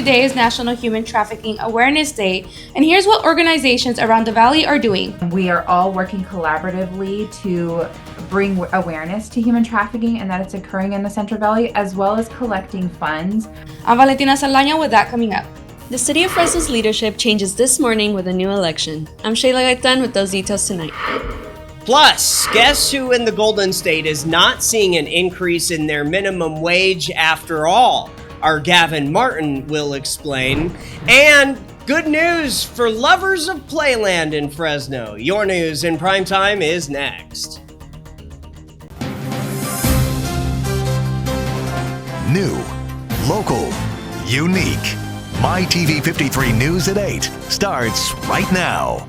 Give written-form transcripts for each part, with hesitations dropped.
today is National Human Trafficking Awareness Day, and here's what organizations around the Valley are doing. We are all working collaboratively to bring awareness to human trafficking and that it's occurring in the Central Valley, as well as collecting funds. I'm Valentina Saldaña with that coming up. The City of Fresno's leadership changes this morning with a new election. I'm Shayla Gaitan with those details tonight. Plus, guess who in the Golden State is not seeing an increase in their minimum wage after all? Our Gavin Martin will explain. And good news for lovers of Playland in Fresno. Your news in primetime is next. New, local, unique. MyTV53 News at 8 starts right now.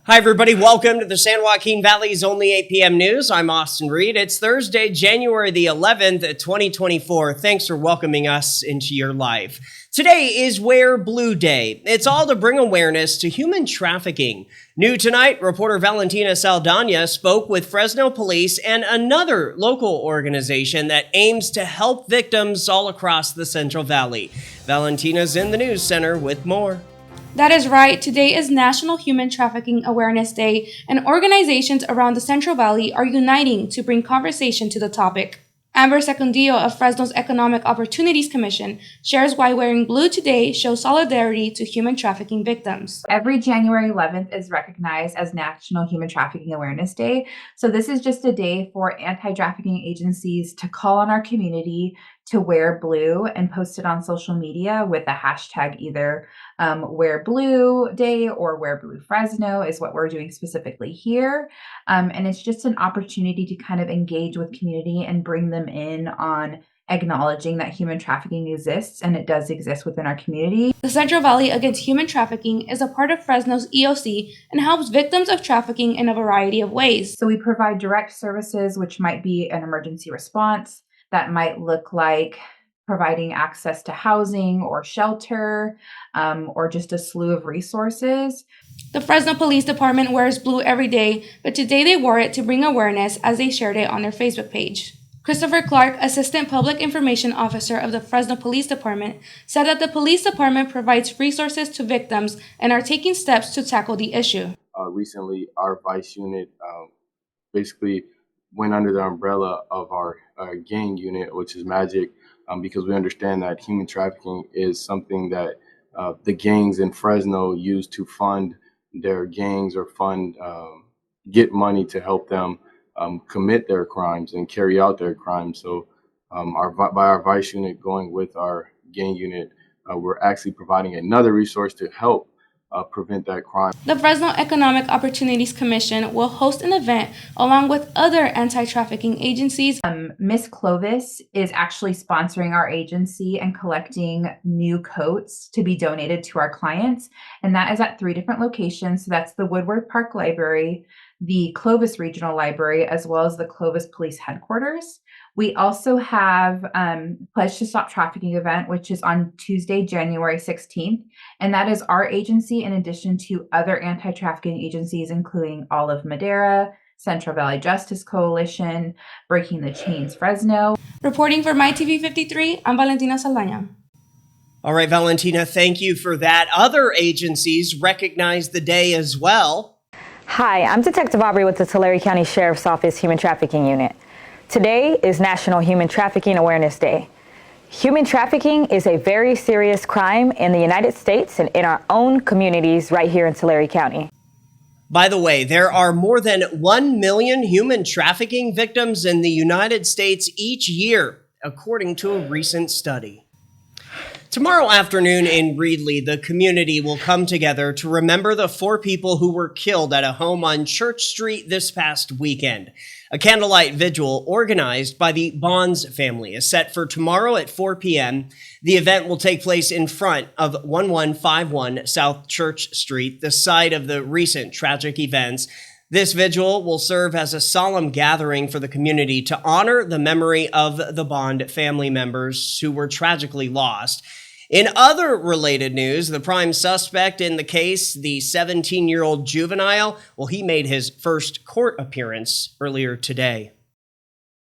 Hi, everybody. Welcome to the San Joaquin Valley's only 8 p.m. news. I'm Austin Reed. It's Thursday, January the 11th, 2024. Thanks for welcoming us into your life. Today is Wear Blue Day. It's all to bring awareness to human trafficking. New tonight, reporter Valentina Saldaña spoke with Fresno Police and another local organization that aims to help victims all across the Central Valley. Valentina's in the news center with more. That is right. Today is National Human Trafficking Awareness Day, and organizations around the Central Valley are uniting to bring conversation to the topic. Amber Secundillo of Fresno's Economic Opportunities Commission shares why wearing blue today shows solidarity to human trafficking victims. Every January 11th is recognized as National Human Trafficking Awareness Day. So this is just a day for anti-trafficking agencies to call on our community to wear blue and post it on social media with the hashtag either Wear Blue Day or Wear Blue Fresno is what we're doing specifically here. And it's just an opportunity to kind of engage with community and bring them in on acknowledging that human trafficking exists, and it does exist within our community. The Central Valley Against Human Trafficking is a part of Fresno's EOC and helps victims of trafficking in a variety of ways. So we provide direct services, which might be an emergency response. That might look like providing access to housing or shelter, or just a slew of resources. The Fresno Police Department wears blue every day, but today they wore it to bring awareness as they shared it on their Facebook page. Christopher Clark, Assistant Public Information Officer of the Fresno Police Department, said that the police department provides resources to victims and are taking steps to tackle the issue. Recently, our vice unit basically went under the umbrella of our gang unit, which is Magic, because we understand that human trafficking is something that the gangs in Fresno use to fund their gangs or get money to help them commit their crimes and carry out their crimes. So by our vice unit going with our gang unit, we're actually providing another resource to help prevent that crime. The Fresno Economic Opportunities Commission will host an event along with other anti-trafficking agencies. Miss Clovis is actually sponsoring our agency and collecting new coats to be donated to our clients. And that is at 3 different locations. So that's the Woodward Park Library, the Clovis Regional Library, as well as the Clovis Police Headquarters. We also have Pledge to Stop Trafficking event, which is on Tuesday, January 16th. And that is our agency in addition to other anti-trafficking agencies, including Olive Madera, Central Valley Justice Coalition, Breaking the Chains Fresno. Reporting for MyTV53, I'm Valentina Saldaña. All right, Valentina, thank you for that. Other agencies recognize the day as well. Hi, I'm Detective Aubrey with the Tulare County Sheriff's Office Human Trafficking Unit. Today is National Human Trafficking Awareness Day. Human trafficking is a very serious crime in the United States and in our own communities right here in Tulare County. By the way, there are more than 1 million human trafficking victims in the United States each year, according to a recent study. Tomorrow afternoon in Reedley, the community will come together to remember the 4 people who were killed at a home on Church Street this past weekend. A candlelight vigil organized by the Bonds family is set for tomorrow at 4 p.m. The event will take place in front of 1151 South Church Street, the site of the recent tragic events. This vigil will serve as a solemn gathering for the community to honor the memory of the Bond family members who were tragically lost. In other related news, the prime suspect in the case, the 17-year-old juvenile, well, he made his first court appearance earlier today.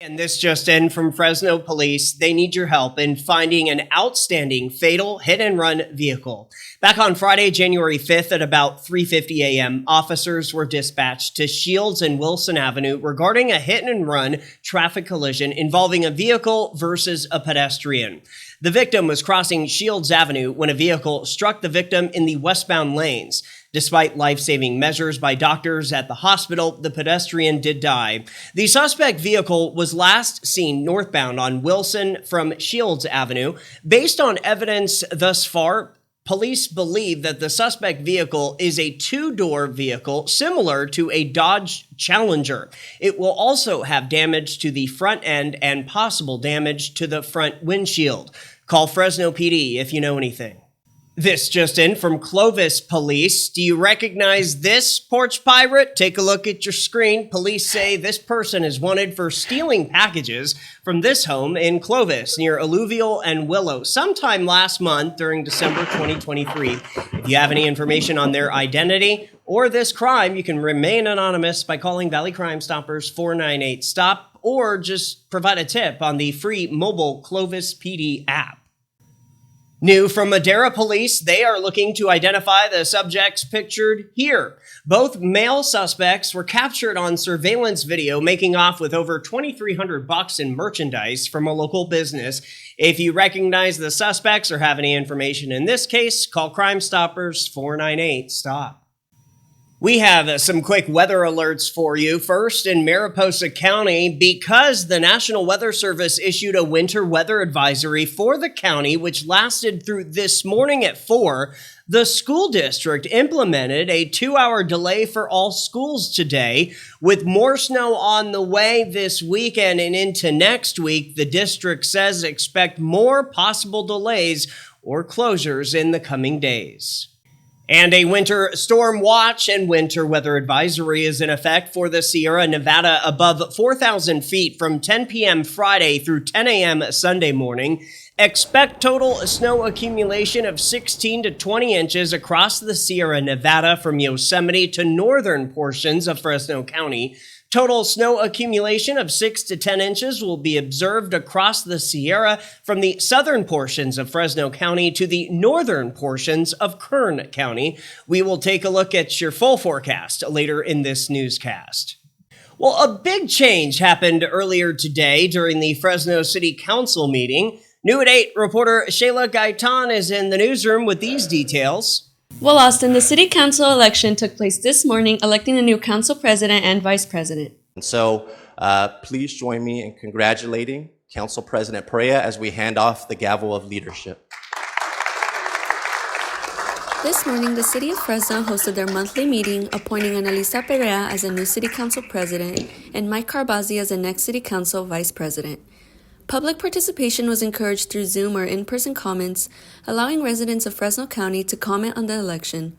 And this just in from Fresno Police. They need your help in finding an outstanding fatal hit-and-run vehicle. Back on Friday, January 5th at about 3:50 a.m., officers were dispatched to Shields and Wilson Avenue regarding a hit-and-run traffic collision involving a vehicle versus a pedestrian. The victim was crossing Shields Avenue when a vehicle struck the victim in the westbound lanes. Despite life-saving measures by doctors at the hospital, the pedestrian did die. The suspect vehicle was last seen northbound on Wilson from Shields Avenue. Based on evidence thus far, police believe that the suspect vehicle is a two-door vehicle similar to a Dodge Challenger. It will also have damage to the front end and possible damage to the front windshield. Call Fresno PD if you know anything. This just in from Clovis Police. Do you recognize this porch pirate? Take a look at your screen. Police say this person is wanted for stealing packages from this home in Clovis near Alluvial and Willow sometime last month during December 2023. If you have any information on their identity or this crime, you can remain anonymous by calling Valley Crime Stoppers 498-STOP or just provide a tip on the free mobile Clovis PD app. New from Madera Police, they are looking to identify the subjects pictured here. Both male suspects were captured on surveillance video making off with over $2,300 in merchandise from a local business. If you recognize the suspects or have any information in this case, call Crime Stoppers 498-STOP. We have some quick weather alerts for you. First, in Mariposa County, because the National Weather Service issued a winter weather advisory for the county, which lasted through this morning at 4, the school district implemented a 2-hour delay for all schools today. With more snow on the way this weekend and into next week, the district says expect more possible delays or closures in the coming days. And a winter storm watch and winter weather advisory is in effect for the Sierra Nevada above 4,000 feet from 10 p.m. Friday through 10 a.m. Sunday morning. Expect total snow accumulation of 16 to 20 inches across the Sierra Nevada from Yosemite to northern portions of Fresno County. Total snow accumulation of 6 to 10 inches will be observed across the Sierra from the southern portions of Fresno County to the northern portions of Kern County. We will take a look at your full forecast later in this newscast. Well, a big change happened earlier today during the Fresno City Council meeting. New at 8, reporter Shayla Gaitan is in the newsroom with these details. Well, Austin, the city council election took place this morning, electing a new council president and vice president. And so please join me in congratulating Council President Perea as we hand off the gavel of leadership. This morning, the city of Fresno hosted their monthly meeting, appointing Analisa Perea as a new city council president and Mike Carbazzi as the next city council vice president. Public participation was encouraged through Zoom or in-person comments, allowing residents of Fresno County to comment on the election.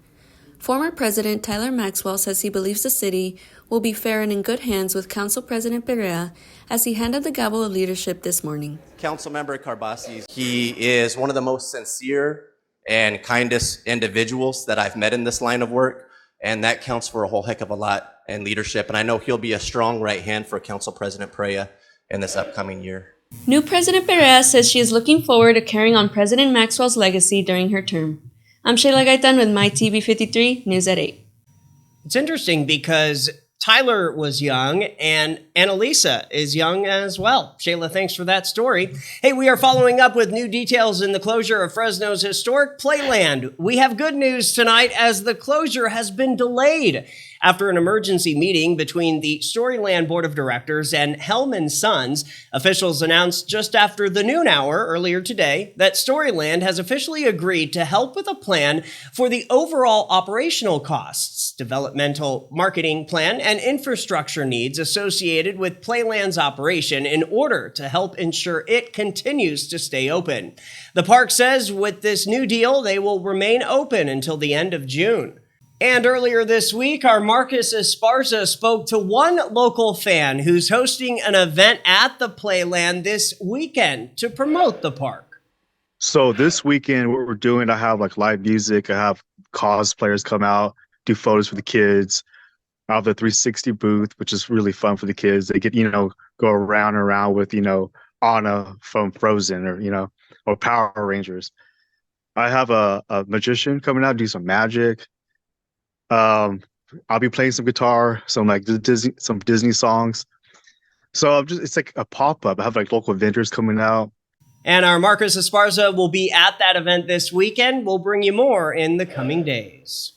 Former President Tyler Maxwell says he believes the city will be fair and in good hands with Council President Perea as he handed the gavel of leadership this morning. Councilmember Carbazzi, he is one of the most sincere and kindest individuals that I've met in this line of work, and that counts for a whole heck of a lot in leadership, and I know he'll be a strong right hand for Council President Perea in this upcoming year. New President Perea says she is looking forward to carrying on President Maxwell's legacy during her term. I'm Shayla Gaitan with MyTV53 News at 8. It's interesting because Tyler was young and Annalisa is young as well. Shayla, thanks for that story. Hey, we are following up with new details in the closure of Fresno's historic Playland. We have good news tonight as the closure has been delayed. After an emergency meeting between the Storyland Board of Directors and Hellman Sons, officials announced just after the noon hour earlier today that Storyland has officially agreed to help with a plan for the overall operational costs, developmental marketing plan, and infrastructure needs associated with Playland's operation in order to help ensure it continues to stay open. The park says with this new deal, they will remain open until the end of June. And earlier this week, our Marcus Esparza spoke to one local fan who's hosting an event at the Playland this weekend to promote the park. So this weekend, what we're doing, I have like live music. I have cosplayers come out, do photos for the kids. I have the 360 booth, which is really fun for the kids. They get, go around and around with, Anna from Frozen or Power Rangers. I have a magician coming out, do some magic. I'll be playing some guitar, some Disney songs. So it's like a pop-up. I have like local vendors coming out. And our Marcus Esparza will be at that event this weekend. We'll bring you more in the coming days.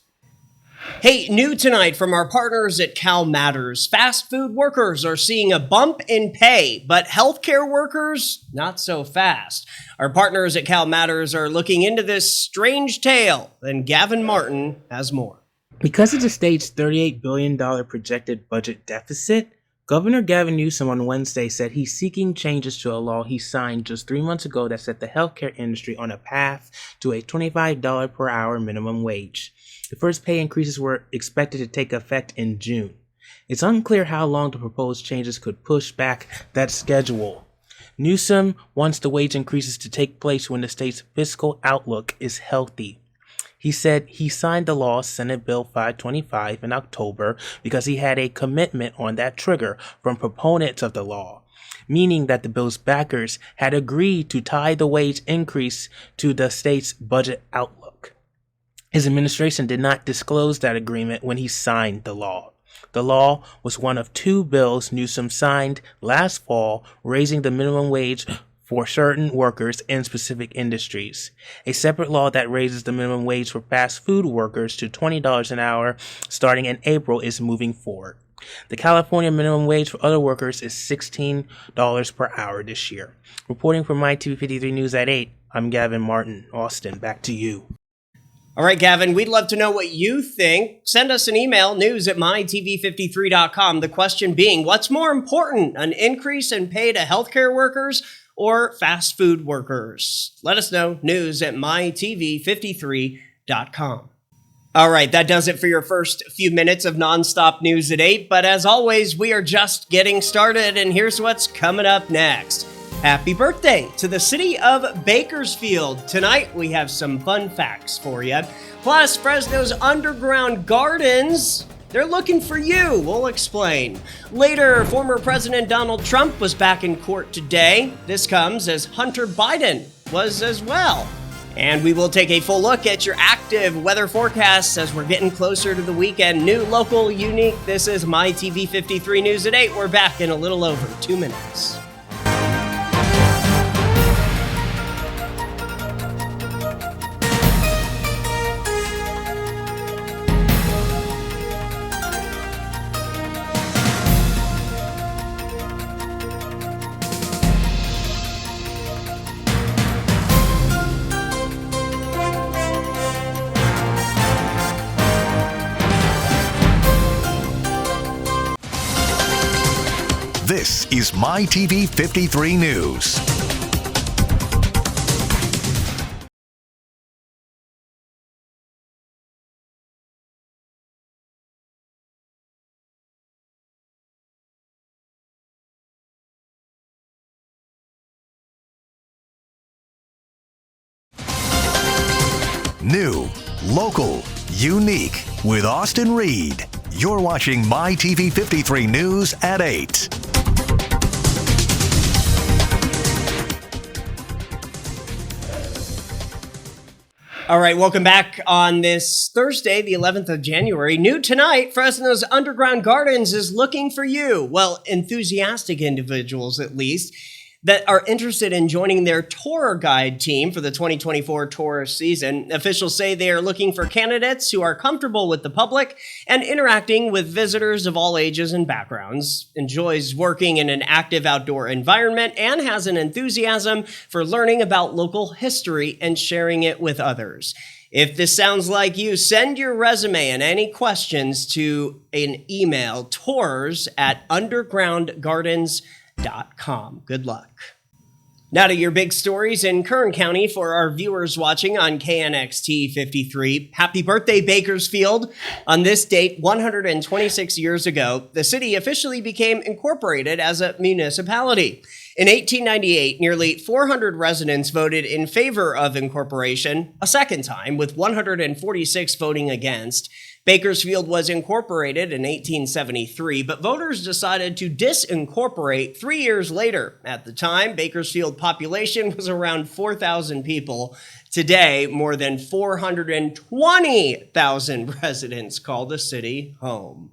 Hey, new tonight from our partners at Cal Matters. Fast food workers are seeing a bump in pay, but healthcare workers, not so fast. Our partners at Cal Matters are looking into this strange tale, and Gavin Martin has more. Because of the state's $38 billion projected budget deficit, Governor Gavin Newsom on Wednesday said he's seeking changes to a law he signed just 3 months ago that set the healthcare industry on a path to a $25 per hour minimum wage. The first pay increases were expected to take effect in June. It's unclear how long the proposed changes could push back that schedule. Newsom wants the wage increases to take place when the state's fiscal outlook is healthy. He said he signed the law, Senate Bill 525, in October because he had a commitment on that trigger from proponents of the law, meaning that the bill's backers had agreed to tie the wage increase to the state's budget outlook. His administration did not disclose that agreement when he signed the law. The law was one of 2 bills Newsom signed last fall, raising the minimum wage for certain workers in specific industries. A separate law that raises the minimum wage for fast food workers to $20 an hour starting in April is moving forward. The California minimum wage for other workers is $16 per hour this year. Reporting for MyTV53 News at 8, I'm Gavin Martin. Austin, back to you. All right, Gavin, we'd love to know what you think. Send us an email, news@mytv53.com. The question being, what's more important, an increase in pay to healthcare workers or fast food workers? Let us know, news@mytv53.com. All right, that does it for your first few minutes of nonstop news at 8. But as always, we are just getting started, and here's what's coming up next. Happy birthday to the city of Bakersfield. Tonight, we have some fun facts for you. Plus, Fresno's underground gardens, they're looking for you. We'll explain. Later, former President Donald Trump was back in court today. This comes as Hunter Biden was as well. And we will take a full look at your active weather forecasts as we're getting closer to the weekend. New, local, unique. This is MyTV53 News at 8. We're back in a little over 2 minutes. This is MyTV53 News. New, local, unique with Austin Reed. You're watching MyTV53 News at 8. All right, welcome back on this Thursday, the 11th of January. New tonight, Fresno's Underground Gardens is looking for you. Well, enthusiastic individuals, at least, that are interested in joining their tour guide team for the 2024 tourist season. Officials say they are looking for candidates who are comfortable with the public and interacting with visitors of all ages and backgrounds, enjoys working in an active outdoor environment, and has an enthusiasm for learning about local history and sharing it with others. If this sounds like you, send your resume and any questions to an email, tours@undergroundgardens.com. Good luck. Now to your big stories in Kern County for our viewers watching on KNXT 53. Happy birthday, Bakersfield. On this date, 126 years ago, the city officially became incorporated as a municipality. In 1898, nearly 400 residents voted in favor of incorporation, a second time, with 146 voting against. Bakersfield was incorporated in 1873, but voters decided to disincorporate 3 years later. At the time, Bakersfield population was around 4,000 people. Today, more than 420,000 residents call the city home.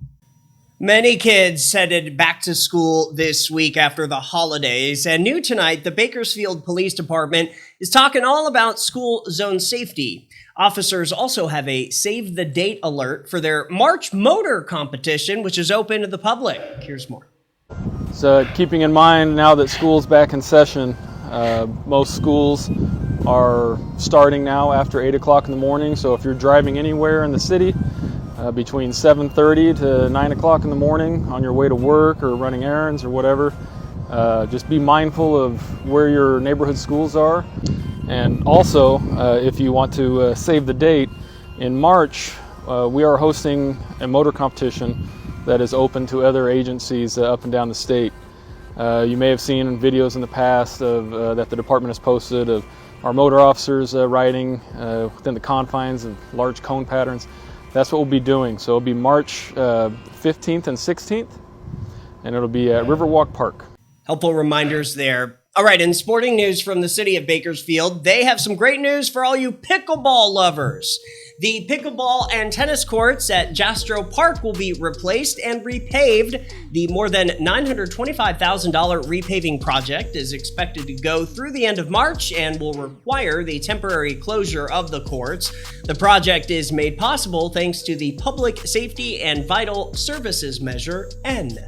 Many kids headed back to school this week after the holidays, and new tonight, the Bakersfield Police Department is talking all about school zone safety. Officers also have a save the date alert for their March Motor competition, which is open to the public. Here's more. So keeping in mind now that school's back in session, most schools are starting now after 8 o'clock in the morning. So if you're driving anywhere in the city between 7:30 to 9 o'clock in the morning on your way to work or running errands or whatever, just be mindful of where your neighborhood schools are. And also, if you want to save the date, in March, we are hosting a motor competition that is open to other agencies up and down the state. You may have seen videos in the past of that the department has posted of our motor officers riding within the confines of large cone patterns. That's what we'll be doing. So it'll be March 15th and 16th, and it'll be at Riverwalk Park. Helpful reminders there. All right, in sporting news from the city of Bakersfield, they have some great news for all you pickleball lovers. The pickleball and tennis courts at Jastrow Park will be replaced and repaved. The more than $925,000 repaving project is expected to go through the end of March and will require the temporary closure of the courts. The project is made possible thanks to the Public Safety and Vital Services Measure N.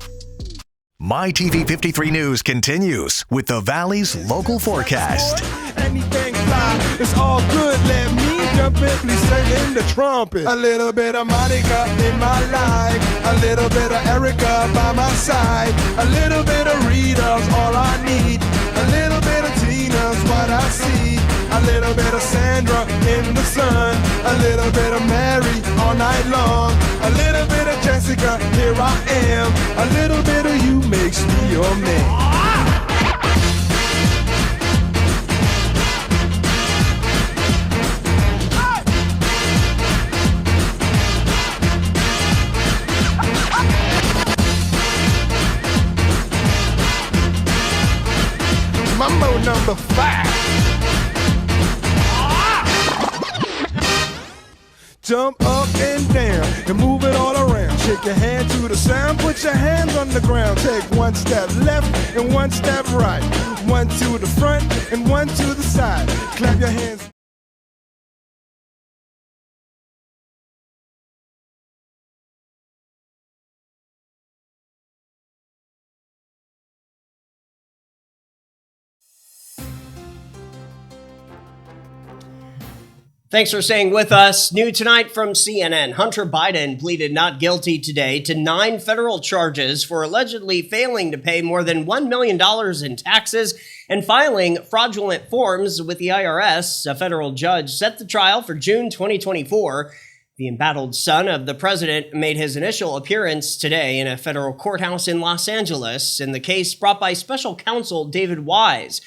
MyTV53 News continues with the Valley's local forecast. Anything fly, it's all good. Let me jump in, please sing the trumpet. A little bit of Monica in my life, a little bit of Erica by my side, a little bit of Rita's all I need, a little bit of Tina's what I see, a little bit of Sandra in the sun, a little bit of Mary all night long, a little bit of Jessica, here I am, a little bit of you makes me your man. Mambo number 5. Jump up and down and move it all around. Shake your hand to the sound, put your hands on the ground. Take one step left and one step right. One to the front and one to the side. Clap your hands. Thanks for staying with us. New tonight from CNN, Hunter Biden pleaded not guilty today to 9 federal charges for allegedly failing to pay more than $1 million in taxes and filing fraudulent forms with the IRS. A federal judge set the trial for June 2024. The embattled son of the president made his initial appearance today in a federal courthouse in Los Angeles in the case brought by special counsel David Wise.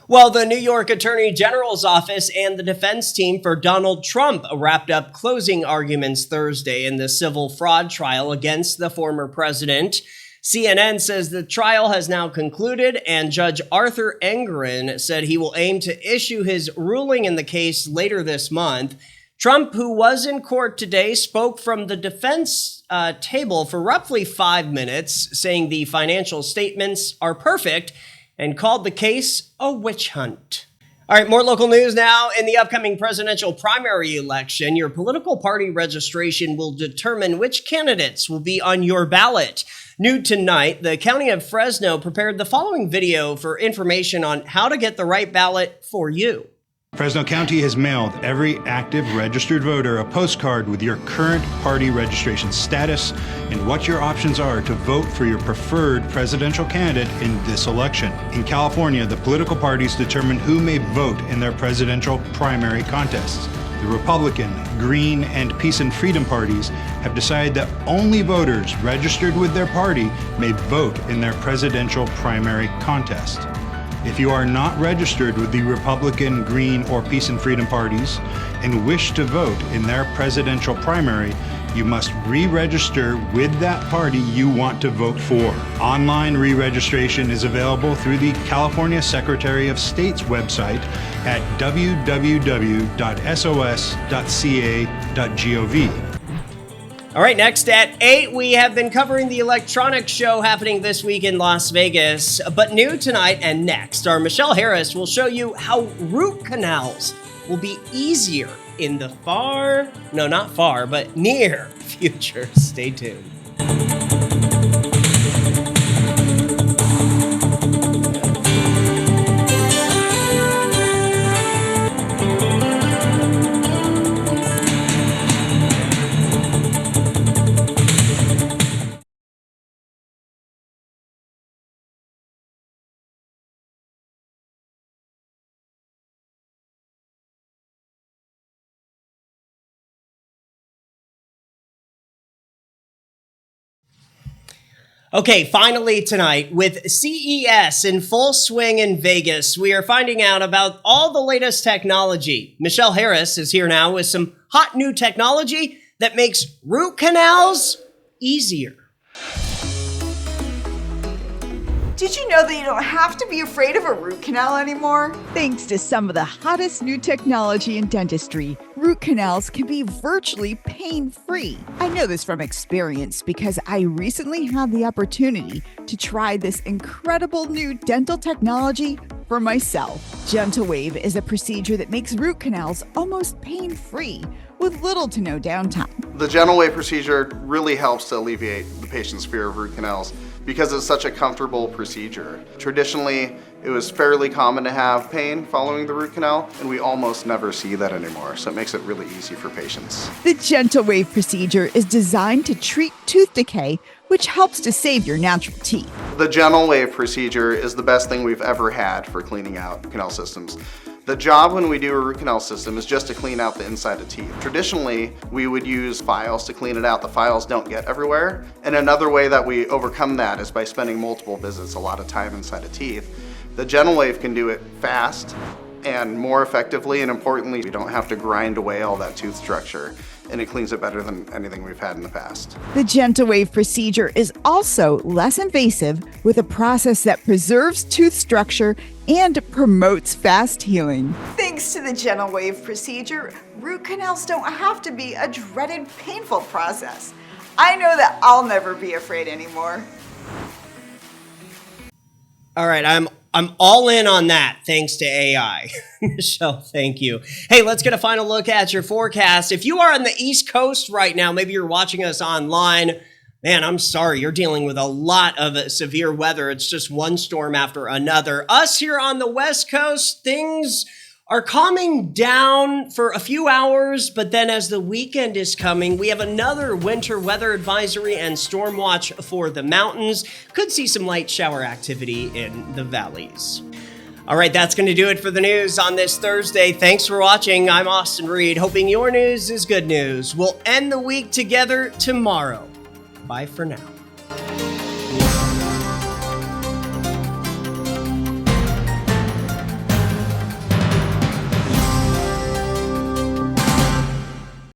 Well, the New York Attorney General's office and the defense team for Donald Trump wrapped up closing arguments Thursday in the civil fraud trial against the former president. CNN says the trial has now concluded, and Judge Arthur Engoron said he will aim to issue his ruling in the case later this month. Trump, who was in court today, spoke from the defense table for roughly 5 minutes, saying the financial statements are perfect, and called the case a witch hunt. All right, more local news now. In the upcoming presidential primary election, your political party registration will determine which candidates will be on your ballot. New tonight, the County of Fresno prepared the following video for information on how to get the right ballot for you. Fresno County has mailed every active registered voter a postcard with your current party registration status and what your options are to vote for your preferred presidential candidate in this election. In California, the political parties determine who may vote in their presidential primary contests. The Republican, Green, and Peace and Freedom parties have decided that only voters registered with their party may vote in their presidential primary contest. If you are not registered with the Republican, Green, or Peace and Freedom parties and wish to vote in their presidential primary, you must re-register with that party you want to vote for. Online re-registration is available through the California Secretary of State's website at www.sos.ca.gov. All right, next at 8, we have been covering the electronics show happening this week in Las Vegas. But new tonight and next, our Michelle Harris will show you how root canals will be easier in the not far, but near future. Stay tuned. Okay, finally tonight, with CES in full swing in Vegas, we are finding out about all the latest technology. Michelle Harris is here now with some hot new technology that makes root canals easier. Did you know that you don't have to be afraid of a root canal anymore? Thanks to some of the hottest new technology in dentistry, root canals can be virtually pain-free. I know this from experience because I recently had the opportunity to try this incredible new dental technology for myself. Gentle Wave is a procedure that makes root canals almost pain-free with little to no downtime. The Gentle Wave procedure really helps to alleviate the patient's fear of root canals because it's such a comfortable procedure. Traditionally, it was fairly common to have pain following the root canal, and we almost never see that anymore, so it makes it really easy for patients. The Gentle Wave procedure is designed to treat tooth decay, which helps to save your natural teeth. The Gentle Wave procedure is the best thing we've ever had for cleaning out canal systems. The job when we do a root canal system is just to clean out the inside of teeth. Traditionally, we would use files to clean it out. The files don't get everywhere. And another way that we overcome that is by spending multiple visits, a lot of time inside of teeth. The Gentle Wave can do it fast and more effectively, and importantly, we don't have to grind away all that tooth structure, and it cleans it better than anything we've had in the past. The Gentle Wave procedure is also less invasive with a process that preserves tooth structure and promotes fast healing. Thanks to the Gentle Wave procedure, root canals don't have to be a dreaded, painful process. I know that I'll never be afraid anymore. All right, I'm all in on that, thanks to AI. Michelle, thank you. Hey, let's get a final look at your forecast. If you are on the East Coast right now, maybe you're watching us online, man, I'm sorry, you're dealing with a lot of severe weather. It's just one storm after another. Us here on the West Coast, things are calming down for a few hours, but then as the weekend is coming, we have another winter weather advisory and storm watch for the mountains. Could see some light shower activity in the valleys. All right, that's going to do it for the news on this Thursday. Thanks for watching. I'm Austin Reed, hoping your news is good news. We'll end the week together tomorrow. Bye for now.